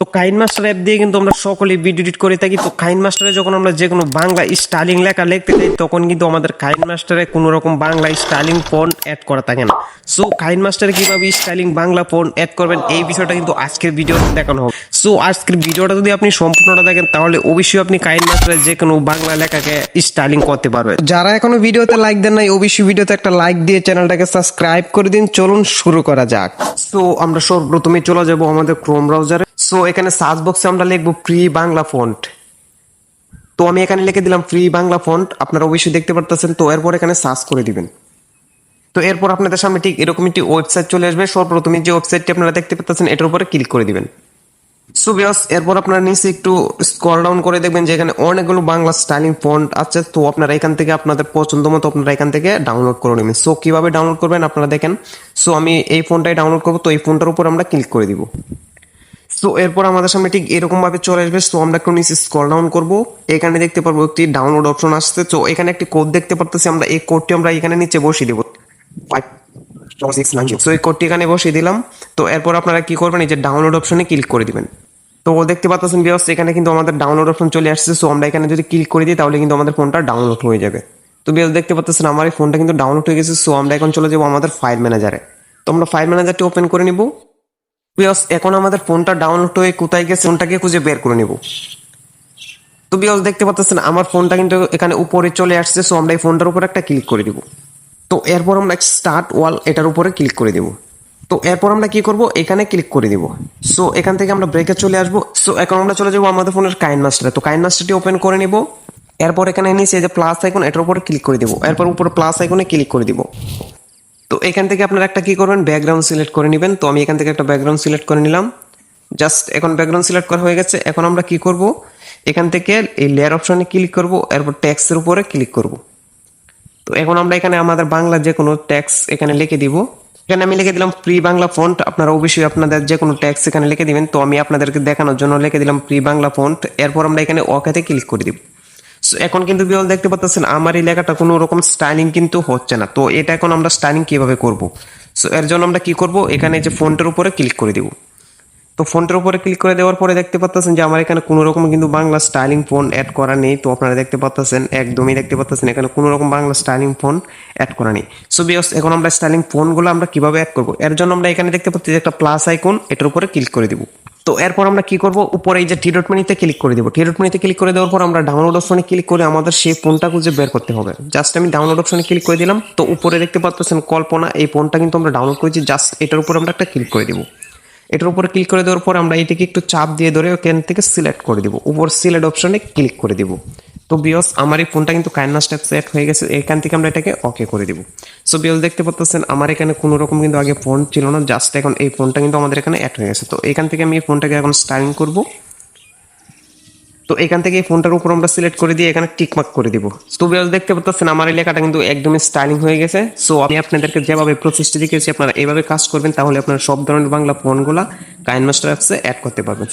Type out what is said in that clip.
তো কাইন master app দিয়ে কিন্তু আমরা সকলে ভিডিও এডিট করে থাকি। তো কাইন মাস্টারে যখন আমরা যে কোনো বাংলা স্টাইলিং লেখা লিখতে চাই তখন কিন্তু আমাদের কাইন মাস্টারে কোনো রকম বাংলা স্টাইলিং ফন্ট অ্যাড করা থাকে না। সো কাইন মাস্টারে কিভাবে স্টাইলিং বাংলা ফন্ট অ্যাড করবেন এই বিষয়টা কিন্তু আজকের ভিডিওতে দেখানো হবে। সো আজকের ভিডিওটা যদি আপনি সম্পূর্ণটা দেখেন তাহলে অবশ্যই আপনি কাইন মাস্টারে যে কোনো বাংলা লেখাকে স্টাইলিং করতে পারবেন। যারা এখনো ভিডিওতে লাইক দেন নাই অবশ্যই ভিডিওতে একটা লাইক দিয়ে চ্যানেলটাকে সাবস্ক্রাইব করে দিন। চলুন শুরু করা যাক। সো আমরা সর্বপ্রথমে চলে যাব আমাদের ক্রোম ব্রাউজারে। সো এখানে সার্চ বক্সে আমরা লিখবো ফ্রি বাংলা ফন্ট। তো আমি এখানে লিখে দিলাম ফ্রি বাংলা ফন্ট, আপনারা অবশ্যই দেখতে পারতেছেন। তো এরপর এখানে সার্চ করে দিবেন। তো এরপর আপনাদের সামনে ঠিক এরকম একটি ওয়েবসাইট চলে আসবে। সর্বপ্রথমে যে ওয়েবসাইটটি আপনারা দেখতে পাচ্ছেন এটার উপরে ক্লিক করে দিবেন। সো ভিউয়ার্স, এরপর আপনারা নিচে একটু স্ক্রল ডাউন করে দেখবেন যে এখানে অনেকগুলো বাংলা স্টাইলিং ফন্ট আছে। তো আপনারা এখান থেকে আপনাদের পছন্দ মতো আপনারা এখান থেকে ডাউনলোড করে নেবেন। সো কিভাবে ডাউনলোড করবেন আপনারা দেখেন। সো আমি এই ফোনটাই ডাউনলোড করবো। তো এই ফোনটার উপর আমরা ক্লিক করে দিব। সো এরপর আমাদের সামনে ঠিক এরকম ভাবে চলে আসবে। সো আমরা একটু নিচে স্ক্রল ডাউন করবো, এখানে দেখতে পারবো একটি ডাউনলোড অপশন আসছে। তো এখানে একটি কোড দেখতে পারতেছি, আমরা এই কোডটি আমরা এখানে নিচে বসিয়ে দিব। সো এই কোডটি এখানে বসিয়ে দিলাম। তো এরপর আপনারা কি করবেন, এই যে ডাউনলোড অপশনে ক্লিক করে দিবেন। তো দেখতে পাচ্ছেন ভিউয়ার্স এখানে কিন্তু আমাদের ডাউনলোড অপশন চলে আসছে। সো আমরা এখানে যদি ক্লিক করে দিই তাহলে কিন্তু আমাদের ফোনটা ডাউনলোড হয়ে যাবে। তো ভিউয়ার্স দেখতে পাচ্ছেন আমার এই ফোনটা কিন্তু ডাউনলোড হয়ে গেছে। সো আমরা এখন চলে যাবো আমাদের ফাইল ম্যানেজারে। তো আমরা ফাইল ম্যানেজারটি ওপেন করে নিব। ভিউয়ার্স এখন আমাদের ফোনটা ডাউনলোড হয়ে কোথায় গেছে ফোনটাকে খুঁজে বের করে নিব। তো ভিউয়ার্স দেখতে পাচ্ছেন আমার ফোনটা কিন্তু এখানে উপরে চলে আসছে। সো আমরা এই ফোনটার উপর একটা ক্লিক করে দিব। তো এরপর আমরা স্টার্ট ওয়াল এটার উপরে ক্লিক করে দিব। তো এরপর আমরা কি করব, এখানে ক্লিক করে দিব। সো এখান থেকে আমরা ব্রেকে চলে আসব। সো এখন আমরা চলে যাব আমাদের ফোনের কাইন মাস্টারে। তো কাইন মাস্টারটি ওপেন করে নিব। এরপর এখানে নিচে যে প্লাস আইকন এটার উপরে ক্লিক করে দিব। এরপর উপরে প্লাস আইকনে ক্লিক করে দিব। তো এখান থেকে আপনারা একটা কি করবেন, ব্যাকগ্রাউন্ড সিলেক্ট করে নেবেন। তো আমি এখান থেকে একটা ব্যাকগ্রাউন্ড সিলেক্ট করে নিলাম। জাস্ট এখন ব্যাকগ্রাউন্ড সিলেক্ট করা হয়ে গেছে। এখন আমরা কি করব, এখান থেকে এই লেয়ার অপশনে ক্লিক করব, এরপর ট্যাক্সের উপরে ক্লিক করব। তো এখন আমরা এখানে আমাদের বাংলা যে কোনো ট্যাক্স এখানে লিখে দিব। এখানে আমি লিখে দিলাম ফ্রি বাংলা ফন্ট। আপনারা অবশ্যই আপনাদের যে কোনো ট্যাক্স এখানে লিখে দিবেন। তো আমি আপনাদেরকে দেখানোর জন্য লিখে দিলাম ফ্রি বাংলা ফন্ট। এরপর আমরা এখানে ওকেতে ক্লিক করে দিব। সো এখন কিন্তু ভিউয়ার্স দেখতে পাচ্ছেন আমার এই লেখাটা কোনো রকম স্টাইলিং কিন্তু হচ্ছে না। তো এটা এখন আমরা স্টাইলিং কিভাবে করব। সো এর জন্য আমরা কি করব, এখানে যে ফন্টের উপরে ক্লিক করে দিব। তো ফন্টের উপরে ক্লিক করে দেওয়ার পরে দেখতে পাচ্ছেন যে আমার এখানে কোনো রকম কিন্তু বাংলা স্টাইলিং ফন্ট অ্যাড করা নেই। তো আপনারা দেখতে পাচ্ছেন একদমই দেখতে পাচ্ছেন এখানে কোনো রকম বাংলা স্টাইলিং ফন্ট অ্যাড করা নেই। সো ভিউয়ার্স এখন আমরা স্টাইলিং ফন্টগুলো আমরা কিভাবে অ্যাড করব, এর জন্য আমরা এখানে দেখতে পাচ্ছি যে একটা প্লাস আইকন এটার উপরে ক্লিক করে দিব। তো এরপর আমরা কি করব, উপরে এই যে থ্রি ডট মেনুতে ক্লিক করে দিব। থ্রি ডট মেনুতে ক্লিক করে দেওয়ার পর আমরা ডাউনলোড অপশনে ক্লিক করে আমাদের সেই ফোনটা খুঁজে বের করতে হবে। জাস্ট আমি ডাউনলোড অপশনে ক্লিক করে দিলাম। তো উপরে দেখতে পাচ্ছেন কল্পনা, এই ফোনটা কিন্তু আমরা ডাউনলোড করেছি। জাস্ট এটার উপর আমরা একটা ক্লিক করে দিব। এটার উপরে ক্লিক করে দেওয়ার পর আমরা এটাকে একটু চাপ দিয়ে ধরে ওখান থেকে সিলেক্ট করে দিব, উপর সিলেক্ট অপশনে ক্লিক করে দিব। তো ভিউয়ার্স আমার এই ফোনটা কিন্তু কাইন মাস্টার সেট হয়ে গেছে। এখান থেকে আমরা এটাকে ওকে করে দিব। সো ভিউয়ার্স দেখতে পাচ্ছেন আমার এখানে কোনো রকম কিন্তু আগে ফোন ছিল না, জাস্ট এখন এই ফোনটা কিন্তু আমাদের এখানে অ্যাড হয়ে গেছে। তো এখান থেকে আমি এই ফোনটাকে এখন স্টাইলিং করব। তো এখান থেকে এই ফোনটার উপর আমরা সিলেক্ট করে দিয়ে এখানে টিক মার্ক করে দিব। তো ভিউয়ার্স দেখতে পাচ্ছেন আমার এই লেখাটা কিন্তু একদমই স্টাইলিং হয়ে গেছে। সো আমি আপনাদেরকে যেভাবে প্রসেসটি দেখিয়েছি আপনারা এইভাবে কাজ করবেন, তাহলে আপনারা সব ধরনের বাংলা ফোনগুলা কাইন মাস্টার অ্যাপসে অ্যাড করতে পারবেন।